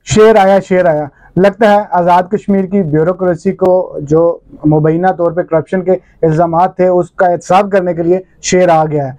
शेर आया, शेर आया। लगता है आज़ाद कश्मीर की ब्यूरोक्रेसी को जो मुबैना तौर पे करप्शन के इल्ज़ामात थे उसका एहतसाब करने के लिए शेर आ गया है।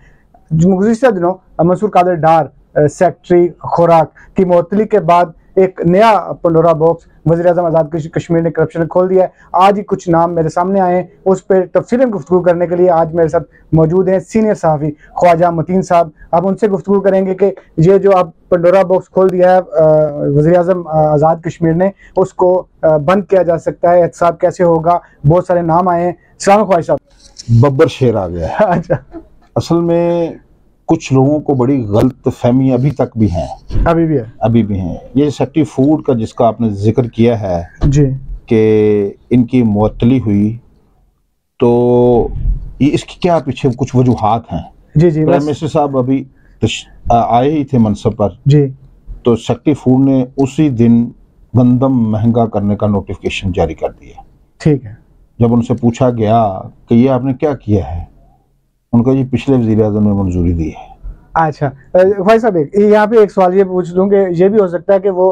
गुज़िश्ता दिनों मंसूर कादर डार सेक्रेटरी खुराक की मुअत्तली के बाद एक नया पंडोरा बॉक्स वज़ीर-ए-आज़म आज़ाद कश्मीर ने करप्शन खोल दिया है। आज ही कुछ नाम मेरे सामने आए हैं, उस पर तफसीलन गुफ्तगू करने के लिए आज मेरे साथ मौजूद हैं सीनियर सहाफ़ी ख्वाजा मतीन साहब। आप उनसे गुफ्तगू करेंगे कि ये जो आप पंडोरा बॉक्स खोल दिया है वज़ीर-ए-आज़म आज़ाद कश्मीर ने, उसको बंद किया जा सकता है, एहतसाब कैसे होगा? बहुत सारे नाम आए हैं। सलाम ख्वाजा साहब। बब्बर शेर आ गया है। अच्छा, असल में कुछ लोगों को बड़ी गलत फहमी अभी तक भी है, अभी भी हैं। ये सेक्रेटरी फूड का जिसका आपने जिक्र किया है जी कि इनकी मुअत्तली हुई, तो ये इसकी क्या पीछे कुछ वजूहात हैं? जी जी, प्राइम मिनिस्टर साहब अभी आए ही थे मनसब पर जी, तो सेक्रेटरी फूड ने उसी दिन गंदम महंगा करने का नोटिफिकेशन जारी कर दिया। ठीक है। जब उनसे पूछा गया कि ये आपने क्या किया है, उनका जी पिछले वज़ीर-ए-आज़म ने मंजूरी दी है। अच्छा भाई साहब, यहाँ पे एक सवाल ये पूछ लूँ कि ये भी हो सकता है कि वो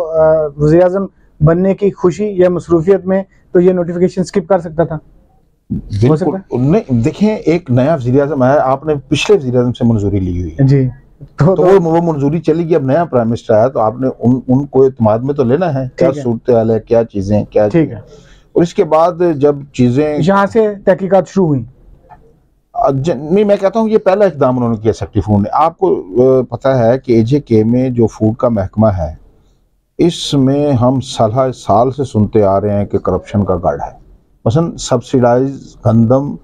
वज़ीर-ए-आज़म बनने की खुशी या मसरूफियत में तो ये नोटिफिकेशन स्किप कर सकता था? बिल्कुल नहीं, देखें एक नया वज़ीर-ए-आज़म आया, आपने पिछले वज़ीर-ए-आज़म से मंजूरी ली हुई है जी, तो वो मंजूरी चली गई। अब नया प्राइम मिनिस्टर आया तो आपने उनको एतमाद में तो लेना है, क्या सूरत हाल है, क्या चीजें, क्या ठीक है। और इसके बाद जब चीजें यहाँ से तहकीकात शुरू हुई, नहीं, मैं कहता हूँ ये पहला इकदाम उन्होंने किया सेक्रेटरी फूड ने। आपको पता है कि एजेके में जो फूड का महकमा है, इसमें हम साल से सुनते आ रहे हैं कि करप्शन का गढ़ है। मसलन सब्सिडाइज गंदम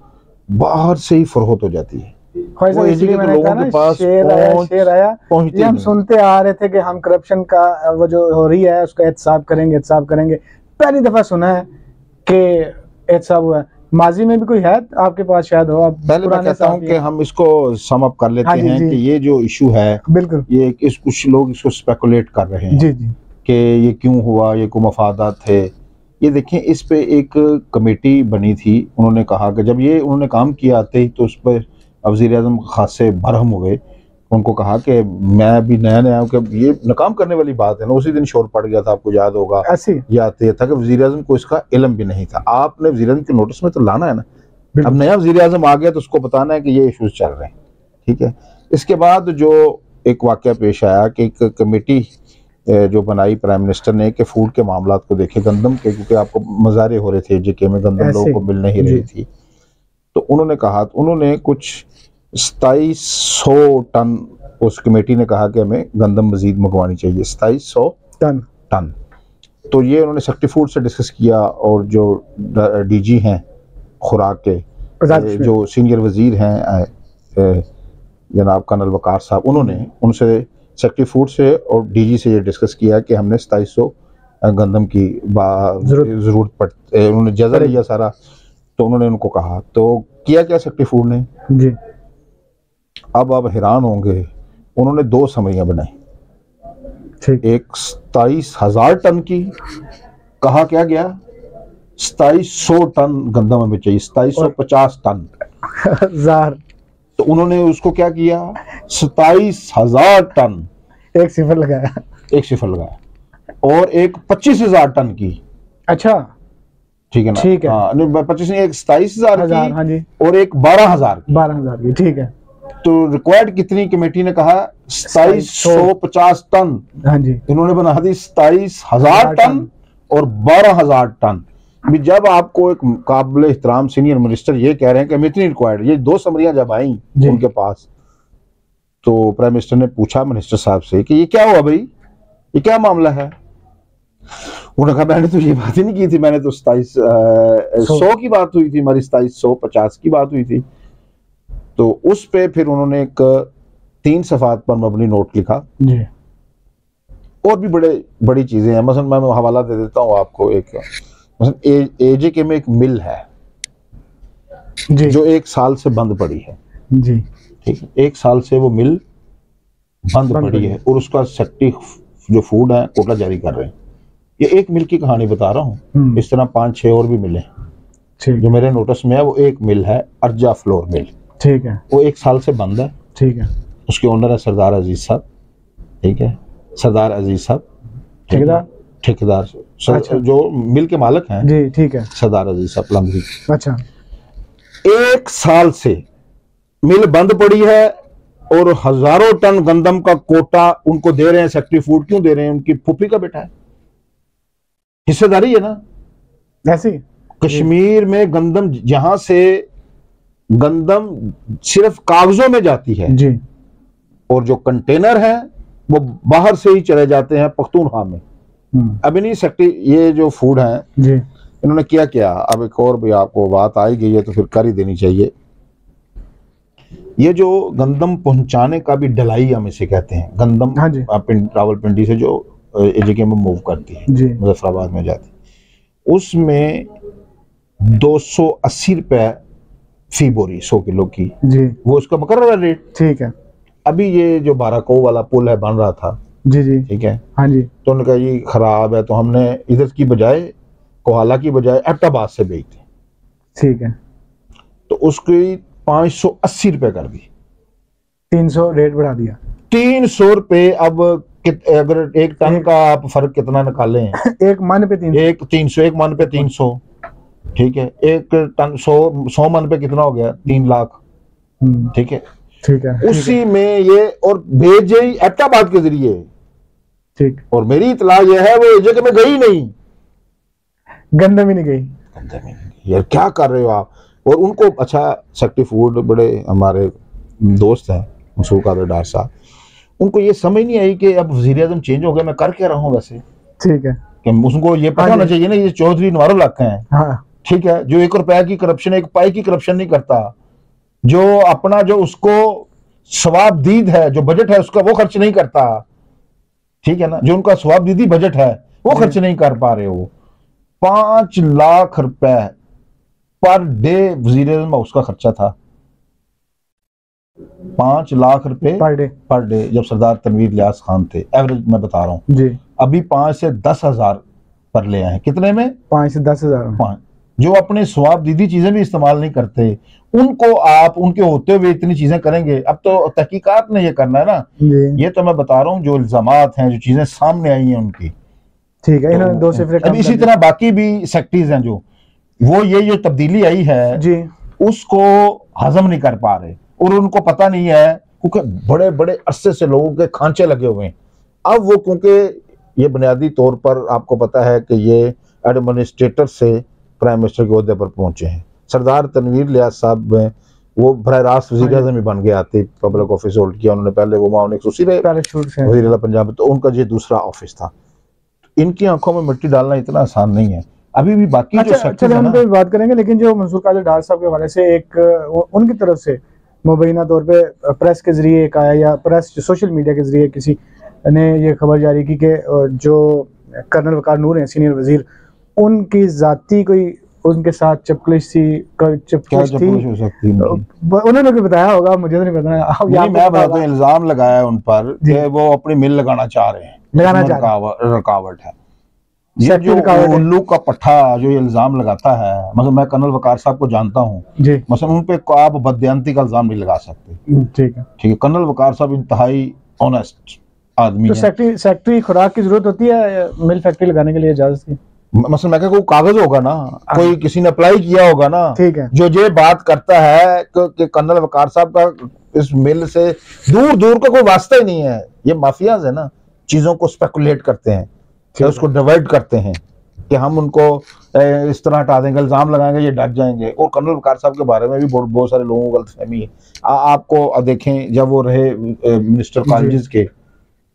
बाहर से ही फरोख्त हो जाती है, वो एजेके के लोगों के पास शेर आया। ये हम सुनते आ रहे थे कि हम करप्शन का वो जो हो रही है उसका एहतसाब करेंगे। पहली दफा सुना है कि एहतसाब हुआ है। माजी में भी कोई है आपके पास, शायद हो आप? पहले मैं कहता हूं कि हम इसको सम अप कर लेते हैं कि ये जो इशू है, बिल्कुल ये कुछ लोग इसको स्पेकुलेट कर रहे हैं जी जी कि ये क्यों हुआ, ये कोई मफादात थे। ये देखें, इस पे एक कमेटी बनी थी, उन्होंने कहा कि जब ये उन्होंने काम किया आते ही तो उस पर वज़ीर-ए-आज़म खासे बरहम हो गए। उनको कहा कि मैं भी नया हूँ कि ये नाकाम करने वाली बात है ना। उसी दिन शोर पड़ गया था, आपको याद होगा, ये आते था कि वज़ीर-ए-आज़म को इसका इल्म भी नहीं था। आपने वज़ीर-ए-आज़म के नोटिस में तो लाना है ना। अब नया वज़ीर-ए-आज़म आ गया तो उसको बताना है कि ये इश्यूज चल रहे हैं, ठीक है। इसके बाद जो एक वाक़या पेश आया कि एक कमेटी जो बनाई प्राइम मिनिस्टर ने कि फूड के मामलात को देखे, गंदम के, क्योंकि आपको मज़ारे हो रहे थे जेके में, गंदम लोगों को मिल नहीं रही थी। तो उन्होंने कहा, उन्होंने कुछ 2700 टन, उस कमेटी ने कहा कि हमें गंदम मजीद मंगवानी चाहिए, 2700 टन। तो ये उन्होंने सेक्रेटरी फूड से डिस्कस किया और जो डीजी हैं खुराक के, जो सीनियर वजीर हैं जनाब कर्नल वकार साहब, उन्होंने उनसे सेक्रेटरी फूड से और डीजी से ये डिस्कस किया कि हमने 2700 गंदम की जरूरत पड़ती, उन्होंने जायजा लिया सारा। तो उन्होंने उनको कहा, तो किया क्या सेक्रेटरी फूड ने जी, अब आप हैरान होंगे, उन्होंने 2 समरियां बनाई। एक 27,000 टन की, कहा क्या गया 2700 टन गंदम हमें चाहिए, 2750 टन हजार। तो उन्होंने उसको क्या किया, 27,000 टन, एक सिफर लगाया, और एक 25,000 टन की। अच्छा, ठीक है ना, ठीक है। हाँ, 25 नहीं, एक 27,000 की, हाँ जी, और एक 12,000 की, ठीक है। तो रिक्वायर्ड कितनी, कमेटी ने कहा 2750 टन, हाँ जी, इन्होंने बना दी 27,000 टन और 12,000 टन। भी जब आपको एक काबिल एहतराम सीनियर मिनिस्टर ये कह रहे हैं कि हमें इतनी रिक्वायर्ड, ये 2 समरियां जब आई उनके पास, तो प्राइम मिनिस्टर ने पूछा मिनिस्टर साहब से कि ये क्या हुआ भाई, ये क्या मामला है? उन्होंने कहा मैंने तो ये बात ही नहीं की थी, मैंने तो 2700 की बात हुई थी, हमारी 2750 की बात हुई थी। तो उस पे फिर उन्होंने एक 3 सफ़ात पर मबनी नोट लिखा जी। और भी बड़ी चीजें हैं, मसलन मैं हवाला दे देता हूँ आपको। एक मसलन एजेके में एक मिल है जी, जो 1 साल से बंद पड़ी है जी, ठीक है, 1 साल से वो मिल बंद पड़ी है और उसका सेक्रेटरी जो फूड है कोटा जारी कर रहे हैं। ये एक मिल की कहानी बता रहा हूँ, इस तरह 5-6 और भी मिले जो मेरे नोटिस में है। वो एक मिल है अर्जा फ्लोर मिल, ठीक है, वो 1 साल से बंद है, ठीक है। उसके ओनर है सरदार अजीज साहब, ठीक है, सरदार अजीज साहब, ठीक है। ठेकेदार अच्छा। जो मिल के मालिक हैं जी, ठीक है, सरदार अजीज साहब लंगरी। अच्छा, 1 साल से मिल बंद पड़ी है और हजारों टन गंदम का कोटा उनको दे रहे हैं सेक्रेटरी फूड। क्यों दे रहे हैं? उनकी फूफी का बेटा है, हिस्सेदारी है ना ऐसी। कश्मीर में गंदम, जहां से गंदम सिर्फ कागजों में जाती है जी, और जो कंटेनर है वो बाहर से ही चले जाते हैं पख्तूनख्वा में। अभी नहीं सकती ये जो फूड है जी, इन्होंने किया क्या। अब एक और भी आपको बात आई गई है तो फिर कर ही देनी चाहिए। ये जो गंदम पहुंचाने का भी ढलाई हम इसे कहते हैं, गंदम हाँ जी, रावलपिंडी से जो एजेके में मूव करती है मुजफ्फराबाद में जाती, उसमें 280 रुपए फी बोरी 100 किलो की जी, वो उसका मुकर्रर रेट। ठीक है। अभी ये जो बाराको वाला पुल है बन रहा था, जी जी, ठीक है, हाँ जी, तो उन्होंने कहा ये खराब है, तो हमने इधर की बजाय कोहाला की बजाय एबटाबाद से भेज दी, ठीक है, तो उसकी 580 रुपए कर दी, 300 रेट बढ़ा दिया, 300 रुपए। अब अगर एक टन का आप फर्क कितना निकालें एक मन पे 300, एक मन पे 300, ठीक है, एक टन 100 मन पे कितना हो गया? 3 लाख, ठीक है, ठीक है, उसी में ये और भेजे एबटाबाद के जरिए, ठीक। और मेरी इतला ये है वो जगह में गई नहीं, गंदम ही नहीं गई, गंदम ही नहीं। यार क्या कर रहे हो आप? और उनको अच्छा सेक्रेटरी फूड बड़े हमारे दोस्त हैं मसूर कादर डार साहब, उनको ये समझ नहीं आई कि अब वज़ीर-ए-आज़म चेंज हो गया, मैं कर क्या रहा हूँ वैसे, ठीक है, कि उनको ये पता होना चाहिए ना ये चौधरी नवारो लाख हैं, हाँ, ठीक है, जो 1 रुपया की करप्शन, 1 पाई की करप्शन नहीं करता, जो अपना जो उसको सवाबदीद है, जो बजट है उसका वो खर्च नहीं करता, ठीक है ना, जो उनका सवाबदीदी बजट है वो खर्च नहीं कर पा रहे हो। 5 लाख रुपए पर डे वज़ीर-ए-आज़म उसका खर्चा था, 5 लाख रुपए पर डे जब सरदार तनवीर इलियास खान थे, एवरेज मैं बता रहा हूँ जी। अभी 5 से 10 हजार पर ले आए, कितने में? 5 से 10 हजार। जो अपने स्वाबदीदी चीजें भी इस्तेमाल नहीं करते उनको आप उनके होते हुए इतनी चीजें करेंगे। अब तो तहकीकात ने ये करना है ना, ये तो मैं बता रहा हूँ जो इल्जामात हैं, जो चीजें सामने आई हैं उनकी, ठीक है, इन्होंने 2 सिफरें कम। इसी तरह बाकी भी सेक्टरीज हैं जो वो ये तब्दीली आई है जी, उसको हजम नहीं कर पा रहे और उनको पता नहीं है, क्योंकि बड़े बड़े अरसे से लोगों के खांचे लगे हुए हैं। अब वो क्योंकि ये बुनियादी तौर पर आपको पता है कि ये एडमिनिस्ट्रेटर से प्राइम मिनिस्टर के ओहदे पर पहुंचे हैं। सरदार तनवीर इलियास साहब में वो बराह रास्त वज़ीर-ए-आज़म ही बन गए, आते पब्लिक ऑफिस होल्ड किया उन्होंने, पहले वो माउन एक वज़ीर पंजाब, तो उनका ये दूसरा ऑफिस था। इनकी आंखों में मिट्टी डालना इतना आसान नहीं है। अभी भी बाकी जो सेक्टर है उन पे बात करेंगे, लेकिन जो मंसूर कादर डार साहब के हवाले से एक उनकी तरफ से मुबैना तौर पे प्रेस के जरिए एक आया, या प्रेस सोशल मीडिया के जरिए किसी ने ये खबर जारी की कि जो कर्नल वकार नूर हैं सीनियर वजीर, उनकी जाती कोई उनके साथ चपकलिश थी, उन्होंने भी बताया होगा, मुझे तो नहीं पता। मैं बताता हूं, इल्जाम लगाया उन पर कि वो अपनी मिल लगाना चाह रहे हैं, रुकावट है। ये जो उल्लू का पट्टा जो ये इल्जाम लगाता है, मतलब मैं कर्नल वकार साहब को जानता हूँ, मतलब उन पे आप बददियानती का इल्जाम नहीं लगा सकते, ठीक है। कर्नल वकार साहब इंतहाई ऑनेस्ट आदमी है। सेक्रेटरी खुराक की जरूरत होती है मिल फैक्ट्री लगाने के लिए इजाजत की? मतलब मैं कोई कागज होगा ना, कोई किसी ने अप्लाई किया होगा ना, ठीक है, जो ये बात करता है कि कर्नल वकार साहब का इस मिल से दूर दूर का कोई वास्ता ही नहीं है। ये माफियाज है ना, चीजों को स्पेकुलेट करते हैं, उसको डिवाइड करते हैं कि हम उनको इस तरह हटा देंगे, इल्जाम लगाएंगे, ये डट जाएंगे। और कर्नल वकार साहब के बारे में भी बहुत सारे लोगों को गलतफहमी है। आपको देखें, जब वो रहे मिनिस्टर कॉलेजेस के,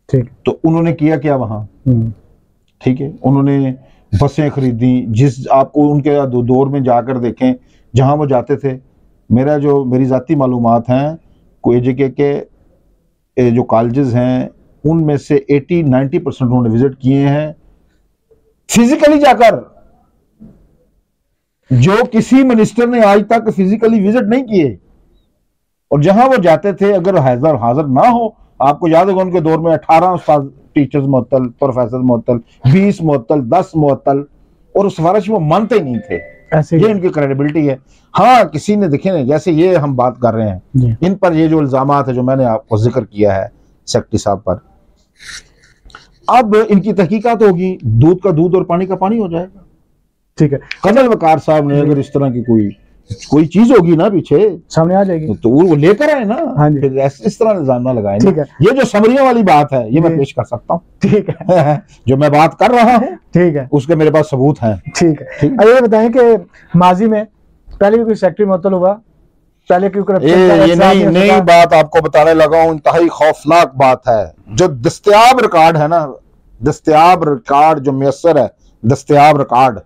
ठीक, तो उन्होंने किया क्या वहां, ठीक है, उन्होंने बसें खरीदी, जिस आपको उनके दौर में जाकर देखें जहां वो जाते थे। मेरी जाती मालूमात हैं, कोई एजेके के जो कॉलेजेस हैं उनमें से 80-90% उन्होंने विजिट किए हैं फिजिकली जाकर, जो किसी मिनिस्टर ने आज तक फिजिकली विजिट नहीं किए। और जहां वो जाते थे अगर हाजिर ना हो, आपको याद होगा उनके दौर में 18 टीचर्स मुअत्तल, प्रोफेसर मुअत्तल, 20 मुअत्तल, 10 मुअत्तल, और सिफारिश वो मानते नहीं थे। ऐसे ये इनकी क्रेडिबिलिटी है। हाँ, किसी ने देखे नहीं, जैसे ये हम बात कर रहे हैं, इन पर ये जो इल्जामात है जो मैंने आपको जिक्र किया है सेक्रेटरी साहब पर, अब इनकी तहकीकात होगी, दूध का दूध और पानी का पानी हो जाएगा। ठीक है, कर्नल वकार साहब ने अगर इस तरह की कोई चीज होगी ना पीछे सामने आ जाएगी तो वो लेकर आए ना। हाँ जी, फिर इस तरह निजाम ना लगाए। ठीक है, ये जो समरिया वाली बात है ये मैं पेश कर सकता हूँ। ठीक है जो मैं बात कर रहा हूँ, ठीक है, उसके मेरे पास सबूत हैं। ठीक है। अब ये बताएं कि माजी में पहले भी कोई सेक्रेटरी मुअत्तल हुआ, पहले क्यों करप्शन? ये नई बात आपको बताने लगा हूँ, इंतहाई खौफनाक बात है। जो दस्तयाब रिकॉर्ड है ना, दस्तयाब रिकॉर्ड जो मैसर है, दस्तयाब रिकॉर्ड,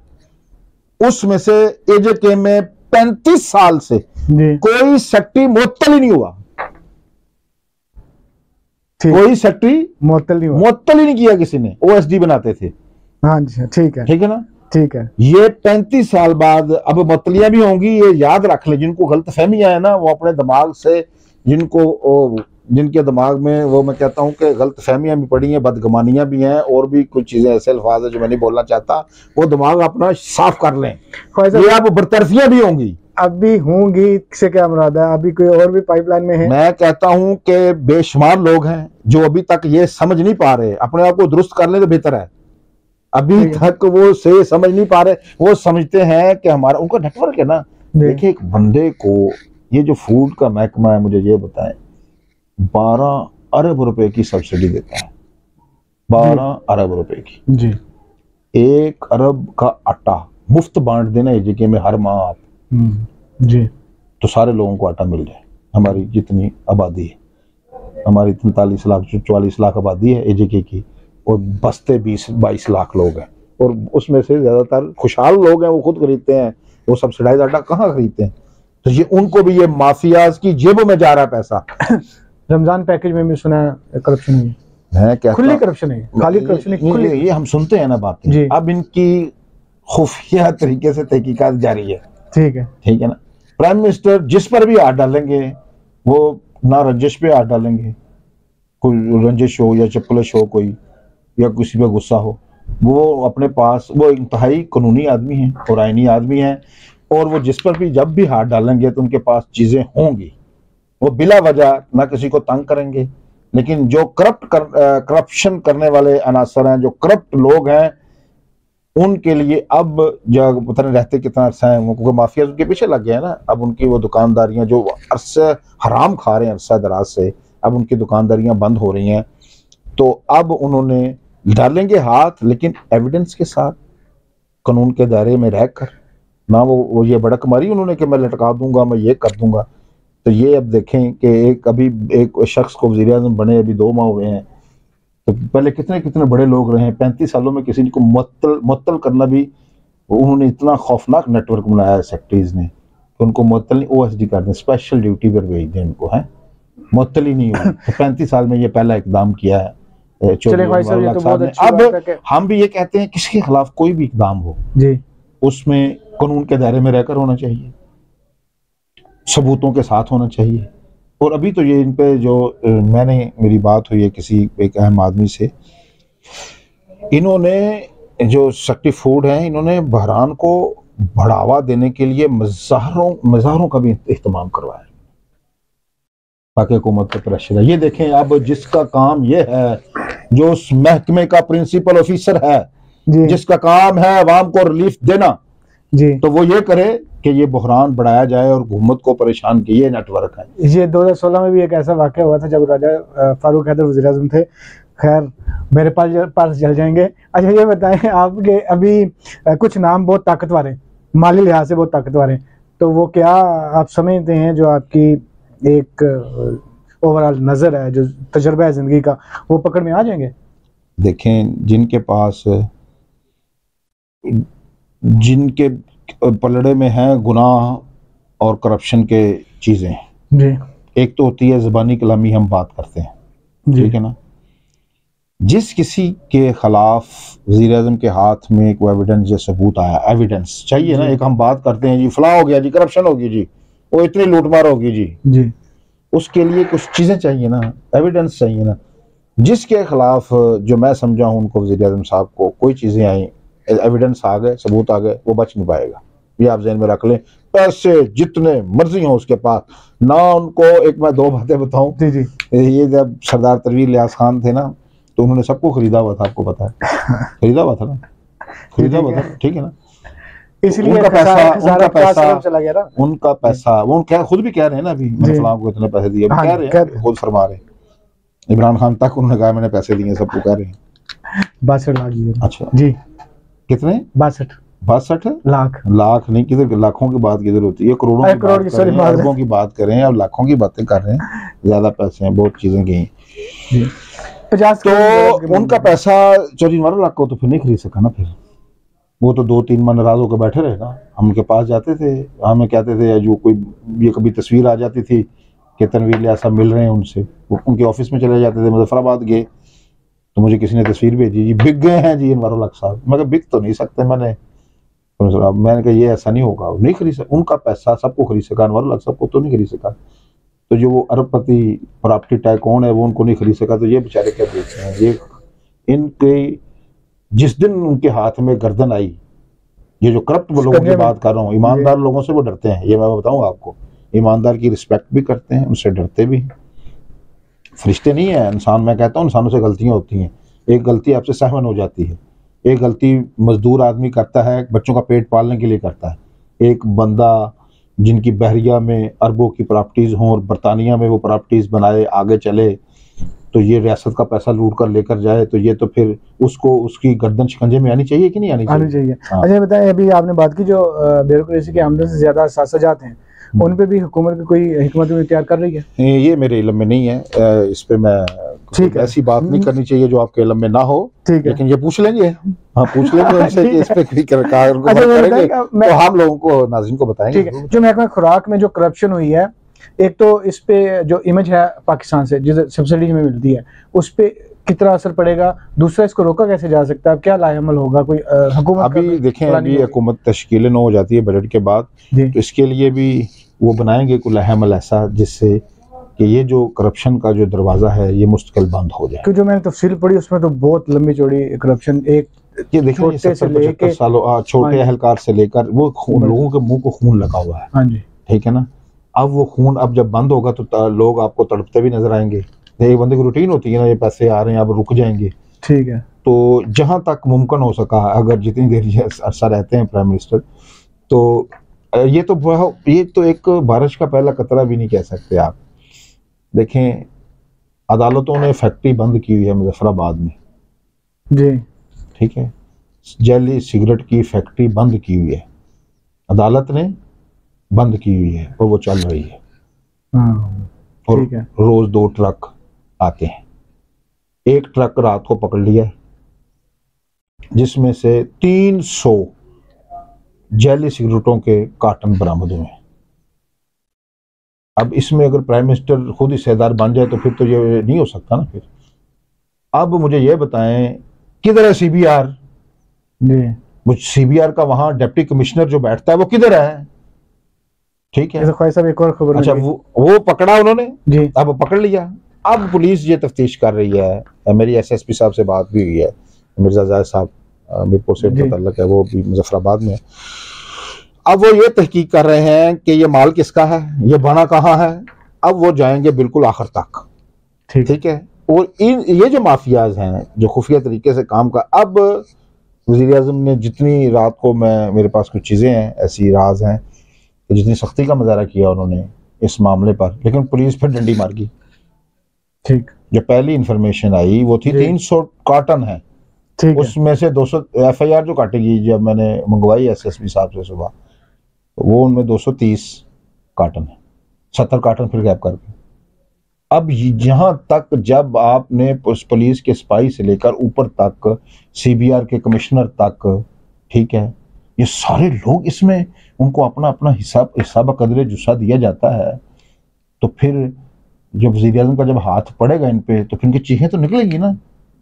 उसमें से एजेके में 35 साल से कोई सेक्रेटरी मुअत्तल ही नहीं हुआ। कोई सेक्रेटरी मुअत्तल ही नहीं किया किसी ने। ओएसडी बनाते थे। हाँ जी, ठीक है, ठीक है ना, ठीक है। ये 35 साल बाद अब मुअत्तलियां भी होंगी, ये याद रख ले। जिनको गलतफहमियां है ना, वो अपने दिमाग से, जिनके दिमाग में वो, मैं कहता हूं कि गलतफहमियां भी पड़ी हैं, बदगुमानियां भी हैं, और भी कुछ चीजें ऐसे अल्फाज है जो मैं नहीं बोलना चाहता, वो दिमाग अपना साफ कर लें। ये अब बरतरफियां भी होंगी, अभी होंगी, से क्या मुराद है? अभी कोई और भी पाइपलाइन में है? मैं कहता हूं कि बेशुमार लोग हैं जो अभी तक ये समझ नहीं पा रहे। अपने आप को दुरुस्त कर ले तो बेहतर है। अभी तक वो से समझ नहीं पा रहे। वो समझते हैं कि हमारा, उनका नेटवर्क है ना। देखिए, एक बंदे को ये जो फूड का महकमा है, मुझे ये बताएं, 12 अरब रुपए की सब्सिडी देता है। 12 अरब रुपए की जी। 1 अरब का आटा मुफ्त बांट देना एजेके में हर माह आप जी, तो सारे लोगों को आटा मिल जाए। हमारी जितनी आबादी है, हमारी 43 लाख 44 लाख आबादी है एजेके की, और बसते 20-22 लाख लोग हैं, और उसमें से ज्यादातर खुशहाल लोग हैं, वो खुद खरीदते हैं। वो सब्सिडाइज आटा कहाँ खरीदते हैं? तो ये उनको भी, ये माफियाज की जेब में जा रहा है पैसा। रमजान पैकेज में भी सुना है करप्शन हुई है, क्या खुली करप्शन है? खाली करप्शन है, खुली। ये हम सुनते हैं ना बातें। अब इनकी खुफिया तरीके से तहकीकात जारी है। ठीक है ना। प्राइम मिनिस्टर जिस पर भी हाथ डालेंगे, वो ना रंजिश पे हाथ डालेंगे, कोई रंजिश हो या चपलिश हो कोई, या किसी पे गुस्सा हो, वो अपने पास, वो इंतहाई कानूनी आदमी है और आईनी आदमी है, और वो जिस पर भी जब भी हाथ डालेंगे तो उनके पास चीजें होंगी। वो बिला वजह ना किसी को तंग करेंगे। लेकिन जो करप्शन करने वाले अनासर हैं, जो करप्ट लोग हैं, उनके लिए अब जो पता नहीं रहते कितना अरसा है, क्योंकि माफिया उनके पीछे लग गए हैं ना। अब उनकी वो दुकानदारियां जो अरसे हराम खा रहे हैं अरसा दराज से, अब उनकी दुकानदारियां बंद हो रही हैं। तो अब उन्होंने डालेंगे हाथ, लेकिन एविडेंस के साथ, कानून के दायरे में रहकर। ना वो ये बड़क मारी उन्होंने कि मैं लटका दूंगा, मैं ये कर दूंगा। तो ये अब देखें कि अभी एक शख्स को वज़ीर-ए-आज़म बने अभी 2 माह हुए हैं, तो पहले कितने कितने बड़े लोग रहे हैं। 35 सालों में किसी को मुअत्तल करना भी, उन्होंने इतना खौफनाक नेटवर्क बनाया है सेक्रेटरीज ने कि उनको मुअत्तल नहीं, ओएसडी कर दें, स्पेशल ड्यूटी पर भेज दें उनको, है मुअत्तल ही नहीं हुई। तो 35 साल में ये पहला इकदाम किया है। अब हम भी ये कहते हैं, किसके खिलाफ कोई भी इकदाम हो जी, उसमें कानून के दायरे में रहकर होना चाहिए, सबूतों के साथ होना चाहिए। और अभी तो ये इन पे जो मेरी बात हुई है किसी एक अहम आदमी से, इन्होंने जो सेक्रेटरी फूड है, इन्होंने बहरान को बढ़ावा देने के लिए मज़ारों का भी इस्तेमाल करवाया, ताकि हुकूमत का प्रेशर है। ये देखें, अब जिसका काम ये है, जो उस महकमे का प्रिंसिपल ऑफिसर है, जिसका काम है अवाम को रिलीफ देना जी, तो वो ये करे कि ये बहरान बढ़ाया जाए और हुकूमत को परेशान किए। ये नेटवर्क है। ये 2016 में भी एक ऐसा वाक़या हुआ था जब राजा फारूक हैदर वज़ीर-ए-आज़म थे। खैर, मेरे पास जल जाएंगे। अच्छा, ये बताएं आपके अभी कुछ नाम बहुत ताकतवर हैं, माली लिहाज से बहुत ताकतवर हैं, तो वो क्या आप समझते हैं जो आपकी एक ओवरऑल नज़र है, जो तजुर्बा है ज़िंदगी का, वो पकड़ में आ जाएंगे? देखें, जिनके पलड़े में है गुनाह और करप्शन के चीज़ें जी, एक तो होती है ज़बानी कलामी, हम बात करते हैं, ठीक है ना। जिस किसी के खिलाफ वज़ीर-ए-आज़म के हाथ में एक एविडेंस या सबूत आया, एविडेंस चाहिए ना। एक हम बात करते हैं जी, फलां हो गया जी, करप्शन होगी जी, वो इतनी लूटमार होगी जी, उसके लिए कुछ चीज़ें चाहिए ना, एविडेंस चाहिए ना। जिसके खिलाफ जो मैं समझा हूँ उनको, वज़ीर-ए-आज़म साहब को कोई चीज़ें आई, एविडेंस आ गए, सबूत आ गए, वो बच नहीं पाएगा। ये आप ज़हन में रख लें। पैसे जितने मर्जी हों उसके पास ना, उनको एक मैं 2 बातें बताऊं जी। ये जब सरदार तनवीर इलियास खान थे ना, तो उन्होंने सबको खरीदा हुआ था, आपको पता है, खरीदा हुआ था ना, खरीदा हुआ था, ठीक है ना। इसलिए उनका पैसा चला गया ना, उनका पैसा, वो खुद भी कह रहे हैं ना, अभी मैंने फलां को इतने पैसे दिए, कह रहे हैं, खुद फरमा रहे हैं। इमरान खान तक उन्होंने कहा मैंने पैसे दिए, सबको कह रहे हैं। 62 लाख दिए। अच्छा जी, कितने? 62 लाख नहीं, किधर लाखों की बात किधर होती है, करोड़ों की, अरबों की बात करें, अब लाखों की बातें कर रहे हैं, ज्यादा पैसे हैं, बहुत चीजें गई। 50 तो उनका पैसा 14 लाख को तो फिर नहीं खरीद सका ना, फिर वो तो 2-3 माह नाराज होकर बैठे रहे ना। हम उनके पास जाते थे, हमें कहते थे, जो कोई ये कभी तस्वीर आ जाती थी कि तनवीर लिया साहब मिल रहे हैं उनसे, वो उनके ऑफिस में चले जाते थे। मुजफ्फराबाद गए तो मुझे किसी ने तस्वीर भेजी, जी बिक गए हैं जी अनवर हक साहब। मैं बिक तो नहीं सकते, मैंने कहा ये ऐसा नहीं होगा, नहीं खरीद सका। उनका पैसा सबको खरीद सका, अनवर हक साहब को तो नहीं खरीद सका। तो जो वो अरबपति प्रॉपर्टी टाइकून है वो उनको नहीं खरीद सका, तो ये बेचारे क्या बेचते हैं। ये इनके जिस दिन उनके हाथ में गर्दन आई, ये जो करप्ट लोगों की बात कर रहा हूँ, ईमानदार लोगों से वो डरते हैं, ये मैं बताऊँ आपको। ईमानदार की रिस्पेक्ट भी करते हैं, उनसे डरते भी। फरिश्ते नहीं है इंसान, मैं कहता हूँ इंसानों से गलतियां होती हैं। एक गलती आपसे सहवन हो जाती है, एक गलती मजदूर आदमी करता है, बच्चों का पेट पालने के लिए करता है। एक बंदा जिनकी बहरिया में अरबों की प्रॉपर्टीज हों और बरतानिया में वो प्रॉपर्टीज बनाए, आगे चले, तो ये रियासत का पैसा लूट कर लेकर जाए, तो ये तो फिर उसको उसकी गर्दन शिकंजे में आनी चाहिए कि नहीं आनी चाहिए? हाँ। अच्छा बताएं, अभी आपने बात की जो ब्यूरोक्रेसी के आमदन से ज्यादा साजात हैं, उन पे भी हुकूमत की कोई हिकमत इख्तियार कर रही है? ये मेरे इल्म में नहीं है, इस पे मैं ऐसी बात नहीं करनी चाहिए जो आपके इल्म में ना हो, लेकिन ये पूछ लेंगे, हाँ पूछ लेंगे उनसे कि इस पे करेंगे तो हम लोगों को, नाज़रीन को बताएंगे। जो महकमा खुराक में जो करप्शन हुई है, एक तो इस पे जो इमेज है पाकिस्तान से जिस सब्सिडी हमें मिलती है, उस पे कितना असर पड़ेगा? दूसरा, इसको रोका कैसे जा सकता है? क्या लाएअमल होगा? कोई हुकूमत अभी देखें, अभी हुकूमत तश्कील हो जाती है बजट के बाद, तो इसके लिए भी वो बनाएंगे कोई लाएअमल ऐसा जिससे कि ये जो करप्शन का जो दरवाजा है ये मुस्तकिल बंद हो जाए। जो मैंने तफसील पढ़ी उसमें तो बहुत लंबी चौड़ी करप्शन, एक ये देखें 70-75 सालों छोटे एहलकार से लेकर वो लोगों के मुंह को खून लगा हुआ है। हाँ जी, ठीक है ना। अब वो खून अब जब बंद होगा तो लोग आपको तड़पते भी नजर आएंगे। एक बंदे की रूटीन होती है ना, ये पैसे आ रहे हैं अब रुक जाएंगे। ठीक है। तो जहां तक मुमकिन हो सका, अगर जितनी देर अरसा रहते हैं प्राइम मिनिस्टर, तो ये तो एक बारिश का पहला कतरा भी नहीं कह सकते आप। देखें, अदालतों ने फैक्ट्री बंद की हुई है मुजफ्फराबाद में जी, ठीक है, जैली सिगरेट की फैक्ट्री बंद की हुई है, अदालत ने बंद की हुई है और वो चल रही है। और रोज 2 ट्रक आते हैं। एक ट्रक रात को पकड़ लिया जिसमें से 300 जैली सिगरेटों के कार्टन बरामद हुए। अब इसमें अगर प्राइम मिनिस्टर खुद हिस्सेदार बन जाए तो फिर तो ये नहीं हो सकता ना। फिर अब मुझे ये बताएं, किधर है सीबीआर? वो सीबीआर का वहां डिप्टी कमिश्नर जो बैठता है वो किधर है? ठीक है, एक और खबर। अच्छा, वो पकड़ा उन्होंने जी, अब पकड़ लिया। अब पुलिस ये तफ्तीश कर रही है। मेरी एसएसपी साहब से बात भी हुई है, मिर्जा जायद साहब मीरपुर से ताल्लुक है, वो भी मुजफ्फराबाद में। अब वो ये तहकीक कर रहे हैं कि ये माल किसका है, ये बना कहाँ है। अब वो जाएंगे बिल्कुल आखिर तक। ठीक है। और ये जो माफियाज हैं जो खुफिया तरीके से काम कर, अब वज़ीर आज़म ने जितनी रात को मेरे पास कुछ चीज़ें हैं ऐसी राज हैं, जितनी सख्ती का मुजाहरा किया उन्होंने इस मामले पर, लेकिन पुलिस फिर डंडी मार गई। ठीक, जो पहली इंफॉर्मेशन आई वो थी 300 कार्टन है, उसमें से 200 एफआईआर जो काटेगी, जब मैंने मंगवाई एसएसपी साहब से सुबह, तो वो उनमें 230 कार्टन है, 70 कार्टन फिर गैप करके। अब जहां तक, जब आपने पुलिस के सिपाही से लेकर ऊपर तक सीबीआर के कमिश्नर तक, ठीक है, ये सारे लोग इसमें उनको अपना अपना हिसाब कदरे जुस्सा दिया जाता है, तो फिर जब वज़ीर आज़म का जब हाथ पड़ेगा इन पे तो फिर इनकी चीखें तो निकलेंगी ना,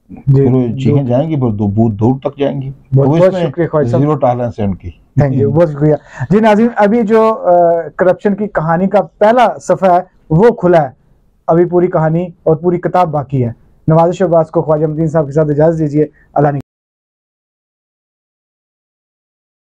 चीखें जाएंगी, बहुत दूर तक जाएंगी। बहुत शुक्रिया, जीरो टॉलरेंस है उनकी। थैंक यू, बहुत शुक्रिया जी। नाज़रीन, अभी जो करप्शन की कहानी का पहला सफ़ा है वो खुला है, अभी पूरी कहानी और पूरी किताब बाकी है। नवाज़िश अब्बास को ख्वाजा मुद्दीन साहब के साथ इजाज़त दीजिए। अल्लाह